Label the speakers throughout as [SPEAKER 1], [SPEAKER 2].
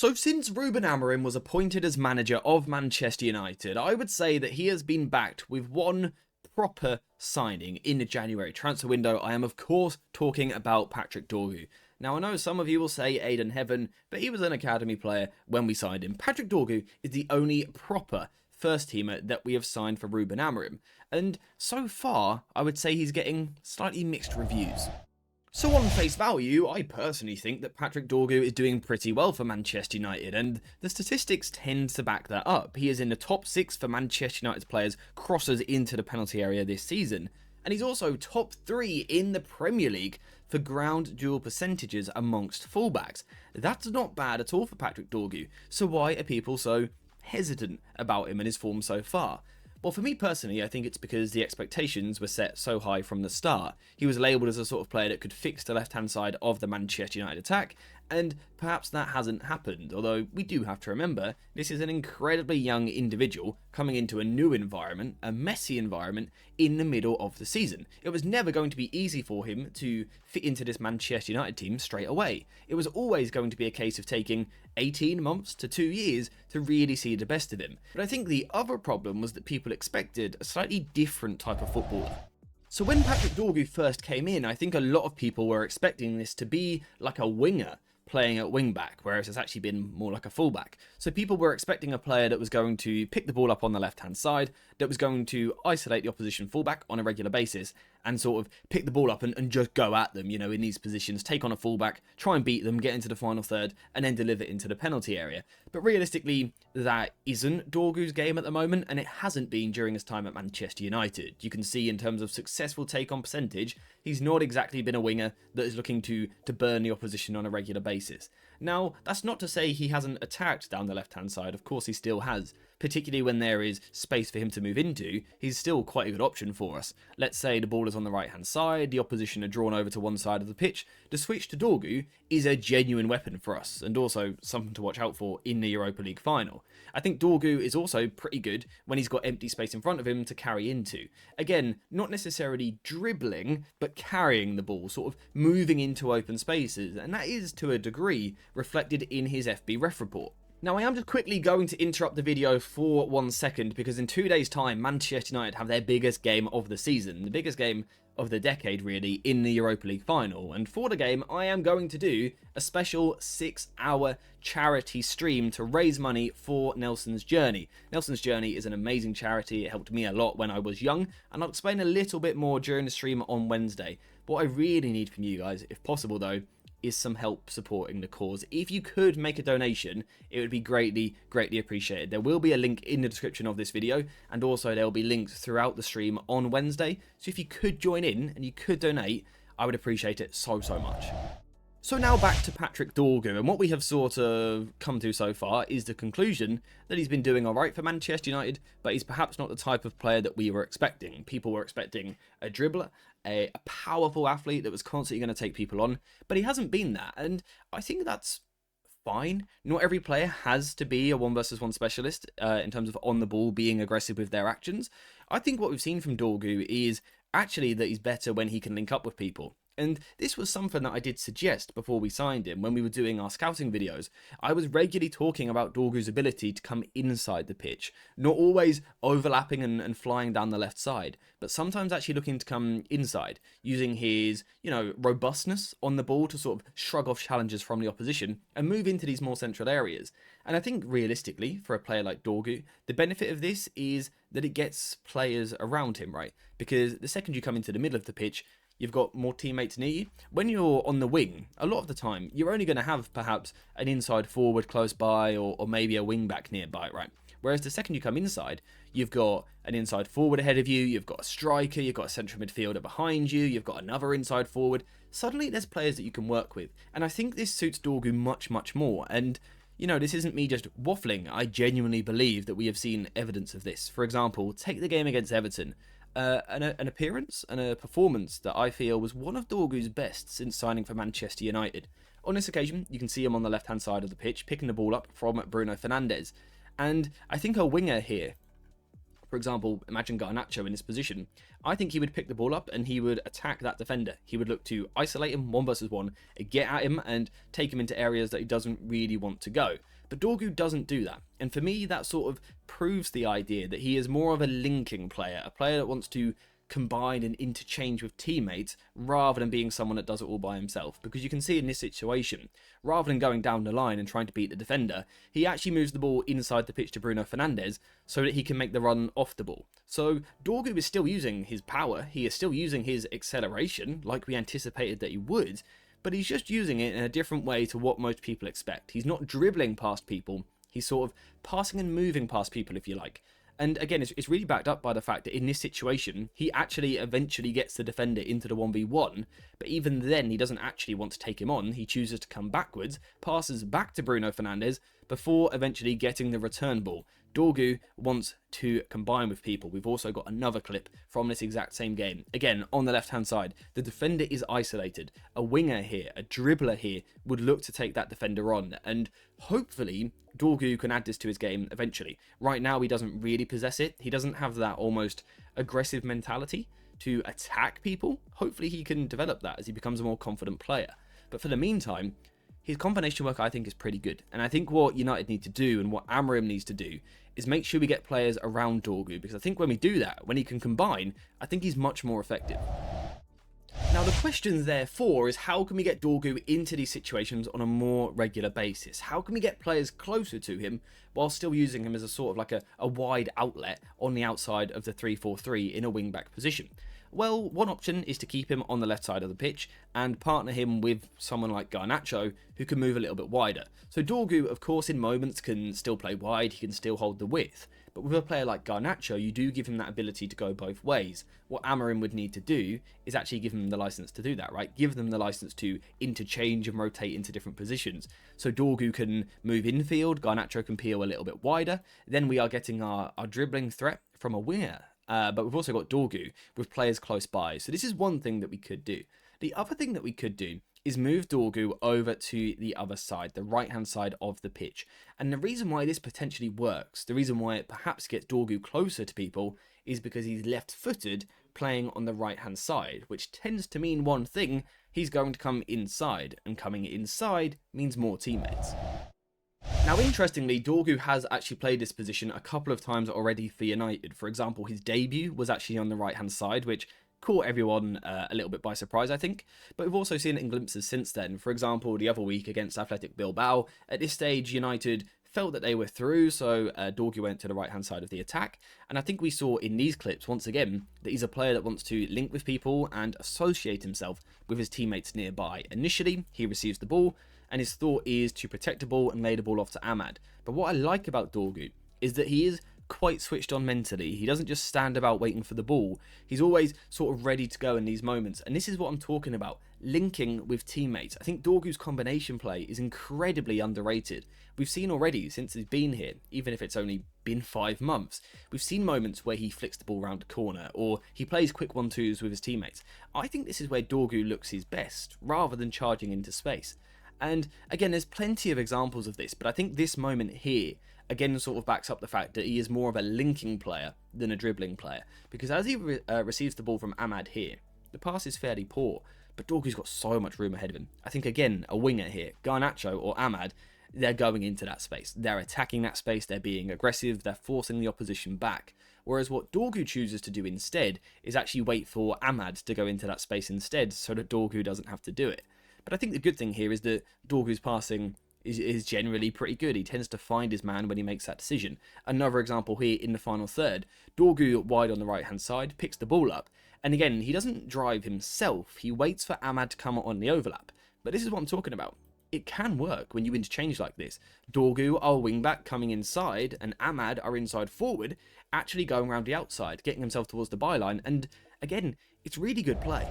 [SPEAKER 1] So since Ruben Amorim was appointed as manager of Manchester United, I would say that he has been backed with one proper signing in the January transfer window. I am of course talking about Patrick Dorgu. Now I know some of you will say Aiden Heaven, but he was an academy player when we signed him. Patrick Dorgu is the only proper first teamer that we have signed for Ruben Amorim, and so far I would say he's getting slightly mixed reviews. So on face value, I personally think that Patrick Dorgu is doing pretty well for Manchester United, and the statistics tend to back that up. He is in the top 6 for Manchester United's players crosses into the penalty area this season, and he's also top 3 in the Premier League for ground duel percentages amongst fullbacks. That's not bad at all for Patrick Dorgu, so why are people so hesitant about him and his form so far? Well, for me personally, I think it's because the expectations were set so high from the start. He was labelled as a sort of player that could fix the left-hand side of the Manchester United attack, and perhaps that hasn't happened, although we do have to remember this is an incredibly young individual coming into a new environment, a messy environment, in the middle of the season. It was never going to be easy for him to fit into this Manchester United team straight away. It was always going to be a case of taking 18 months to 2 years to really see the best of him. But I think the other problem was that people expected a slightly different type of footballer. So when Patrick Dorgu first came in, I think a lot of people were expecting this to be like a winger playing at wing back, whereas it's actually been more like a fullback. So people were expecting a player that was going to pick the ball up on the left hand side, that was going to isolate the opposition fullback on a regular basis, and sort of pick the ball up and just go at them, you know, in these positions, take on a fullback, try and beat them, get into the final third, and then deliver it into the penalty area. But realistically, that isn't Dorgu's game at the moment, and it hasn't been during his time at Manchester United. You can see in terms of successful take-on percentage, he's not exactly been a winger that is looking to burn the opposition on a regular basis. Now, that's not to say he hasn't attacked down the left-hand side, of course he still has. Particularly when there is space for him to move into, he's still quite a good option for us. Let's say the ball is on the right-hand side, the opposition are drawn over to one side of the pitch. The switch to Dorgu is a genuine weapon for us, and also something to watch out for in the Europa League final. I think Dorgu is also pretty good when he's got empty space in front of him to carry into. Again, not necessarily dribbling, but carrying the ball, sort of moving into open spaces, and that is, to a degree, reflected in his FB ref report. Now, I am just quickly going to interrupt the video for 1 second, because in 2 days' time, Manchester United have their biggest game of the season, the biggest game of the decade, really, in the Europa League final. And for the game, I am going to do a special 6-hour charity stream to raise money for Nelson's Journey. Nelson's Journey is an amazing charity. It helped me a lot when I was young, and I'll explain a little bit more during the stream on Wednesday. What I really need from you guys, if possible though, is some help supporting the cause. If you could make a donation, it would be greatly appreciated. There will be a link in the description of this video, and also there will be links throughout the stream on Wednesday. So if you could join in and you could donate, I would appreciate it so much. So now back to Patrick Dorgu, and what we have sort of come to so far is the conclusion that he's been doing alright for Manchester United, but he's perhaps not the type of player that we were expecting. People were expecting a dribbler, a powerful athlete that was constantly going to take people on, but he hasn't been that, and I think that's fine. Not every player has to be a 1-versus-1 specialist in terms of on the ball being aggressive with their actions. I think what we've seen from Dorgu is actually that he's better when he can link up with people. And this was something that I did suggest before we signed him when we were doing our scouting videos. I was regularly talking about Dorgu's ability to come inside the pitch, not always overlapping and flying down the left side, but sometimes actually looking to come inside, using his, robustness on the ball to sort of shrug off challenges from the opposition and move into these more central areas. And I think realistically, for a player like Dorgu, the benefit of this is that it gets players around him, right? Because the second you come into the middle of the pitch, you've got more teammates near you. When you're on the wing, a lot of the time, you're only going to have perhaps an inside forward close by or maybe a wing back nearby, right? Whereas the second you come inside, you've got an inside forward ahead of you, you've got a striker, you've got a central midfielder behind you, you've got another inside forward. Suddenly there's players that you can work with. And I think this suits Dorgu much more. And this isn't me just waffling. I genuinely believe that we have seen evidence of this. For example, take the game against Everton. An appearance and a performance that I feel was one of Dorgu's best since signing for Manchester United. On this occasion, you can see him on the left-hand side of the pitch, picking the ball up from Bruno Fernandes. And I think a winger here For example, imagine Garnacho in this position. I think he would pick the ball up and he would attack that defender. He would look to isolate him 1v1, get at him and take him into areas that he doesn't really want to go. But Dorgu doesn't do that. And for me, that sort of proves the idea that he is more of a linking player, a player that wants to combine and interchange with teammates rather than being someone that does it all by himself. Because you can see in this situation, rather than going down the line and trying to beat the defender, he actually moves the ball inside the pitch to Bruno Fernandes so that he can make the run off the ball. So Dorgu is still using his power, he is still using his acceleration like we anticipated that he would, but he's just using it in a different way to what most people expect. He's not dribbling past people, he's sort of passing and moving past people, if you like. And again, it's really backed up by the fact that in this situation, he actually eventually gets the defender into the 1v1, but even then he doesn't actually want to take him on. He chooses to come backwards, passes back to Bruno Fernandes, before eventually getting the return ball. Dorgu wants to combine with people. We've also got another clip from this exact same game. Again, on the left-hand side, the defender is isolated. A winger here, a dribbler here, would look to take that defender on, and hopefully Dorgu can add this to his game eventually. Right now, he doesn't really possess it. He doesn't have that almost aggressive mentality to attack people. Hopefully he can develop that as he becomes a more confident player. But for the meantime, his combination work I think is pretty good. And I think what United need to do and what Amorim needs to do is make sure we get players around Dorgu, because I think when we do that, when he can combine, I think he's much more effective. Now the question therefore is, how can we get Dorgu into these situations on a more regular basis? How can we get players closer to him while still using him as a sort of like a wide outlet on the outside of the 3-4-3 in a wing-back position? Well, one option is to keep him on the left side of the pitch and partner him with someone like Garnacho, who can move a little bit wider. So Dorgu, of course, in moments can still play wide, he can still hold the width. But with a player like Garnacho, you do give him that ability to go both ways. What Amorim would need to do is actually give him the license to do that, right? Give them the license to interchange and rotate into different positions. So Dorgu can move infield, Garnacho can peel a little bit wider. Then we are getting our dribbling threat from a winger. But we've also got Dorgu with players close by. So this is one thing that we could do. The other thing that we could do is move Dorgu over to the other side, the right-hand side of the pitch. And the reason why this potentially works, the reason why it perhaps gets Dorgu closer to people, is because he's left-footed playing on the right-hand side, which tends to mean one thing: he's going to come inside, and coming inside means more teammates. Now, interestingly, Dorgu has actually played this position a couple of times already for United. For example, his debut was actually on the right-hand side, which caught everyone a little bit by surprise, I think. But we've also seen it in glimpses since then. For example, the other week against Athletic Bilbao, at this stage, United felt that they were through, so Dorgu went to the right-hand side of the attack. And I think we saw in these clips, once again, that he's a player that wants to link with people and associate himself with his teammates nearby. Initially, he receives the ball, and his thought is to protect the ball and lay the ball off to Amad. But what I like about Dorgu is that he is quite switched on mentally. He doesn't just stand about waiting for the ball. He's always sort of ready to go in these moments. And this is what I'm talking about, linking with teammates. I think Dorgu's combination play is incredibly underrated. We've seen already since he's been here, even if it's only been 5 months, we've seen moments where he flicks the ball around a corner or he plays quick 1-2s with his teammates. I think this is where Dorgu looks his best, rather than charging into space. And again, there's plenty of examples of this, but I think this moment here, again, sort of backs up the fact that he is more of a linking player than a dribbling player. Because as he receives the ball from Amad here, the pass is fairly poor, but Dorgu's got so much room ahead of him. I think, again, a winger here, Garnacho or Amad, they're going into that space. They're attacking that space, they're being aggressive, they're forcing the opposition back. Whereas what Dorgu chooses to do instead is actually wait for Amad to go into that space instead, so that Dorgu doesn't have to do it. But I think the good thing here is that Dorgu's passing is generally pretty good. He tends to find his man when he makes that decision. Another example here in the final third, Dorgu wide on the right hand side, picks the ball up, and again, he doesn't drive himself, he waits for Amad to come on the overlap. But this is what I'm talking about. It can work when you interchange like this. Dorgu, our wingback, coming inside, and Amad, our inside forward, actually going around the outside, getting himself towards the byline, and again, it's really good play.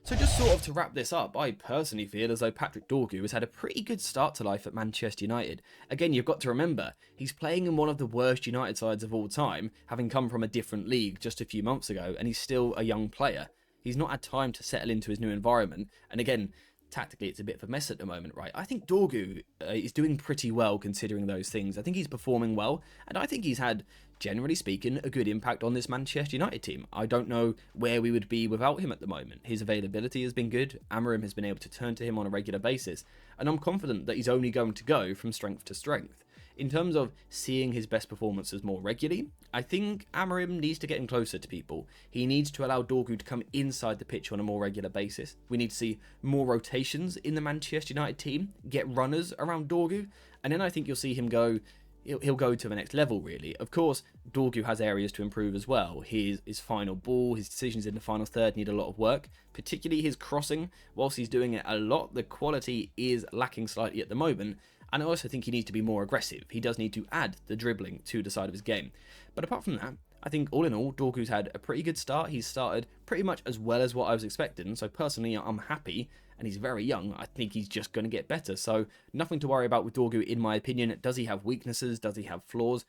[SPEAKER 1] So just sort of to wrap this up, I personally feel as though Patrick Dorgu has had a pretty good start to life at Manchester United. Again, you've got to remember, he's playing in one of the worst United sides of all time, having come from a different league just a few months ago, and he's still a young player. He's not had time to settle into his new environment, and again, tactically it's a bit of a mess at the moment, right? I think Dorgu is doing pretty well considering those things. I think he's performing well, and I think he's had, generally speaking, a good impact on this Manchester United team. I don't know where we would be without him at the moment. His availability has been good. Amorim has been able to turn to him on a regular basis, and I'm confident that he's only going to go from strength to strength. In terms of seeing his best performances more regularly, I think Amorim needs to get him closer to people. He needs to allow Dorgu to come inside the pitch on a more regular basis. We need to see more rotations in the Manchester United team, get runners around Dorgu, and then I think you'll see him go. He'll go to the next level, really. Of course, Dorgu has areas to improve as well. His final ball, his decisions in the final third need a lot of work, particularly his crossing. Whilst he's doing it a lot, the quality is lacking slightly at the moment. And I also think he needs to be more aggressive. He does need to add the dribbling to the side of his game. But apart from that, I think all in all, Dorgu's had a pretty good start. He's started pretty much as well as what I was expecting. So personally, I'm happy. And he's very young. I think he's just going to get better. So nothing to worry about with Dorgu, in my opinion. Does he have weaknesses? Does he have flaws?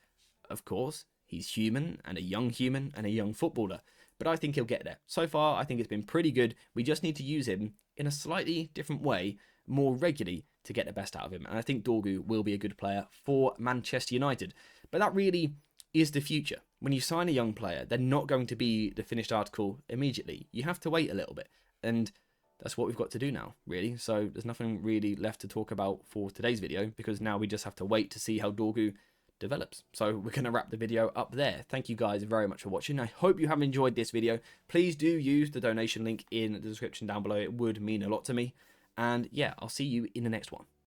[SPEAKER 1] Of course. He's human and a young footballer. But I think he'll get there. So far, I think it's been pretty good. We just need to use him in a slightly different way, more regularly, to get the best out of him. And I think Dorgu will be a good player for Manchester United. But that really is the future. When you sign a young player, they're not going to be the finished article immediately. You have to wait a little bit. And that's what we've got to do now, really. So there's nothing really left to talk about for today's video, because now we just have to wait to see how Dorgu develops. So we're going to wrap the video up there. Thank you guys very much for watching. I hope you have enjoyed this video. Please do use the donation link in the description down below. It would mean a lot to me. And yeah, I'll see you in the next one.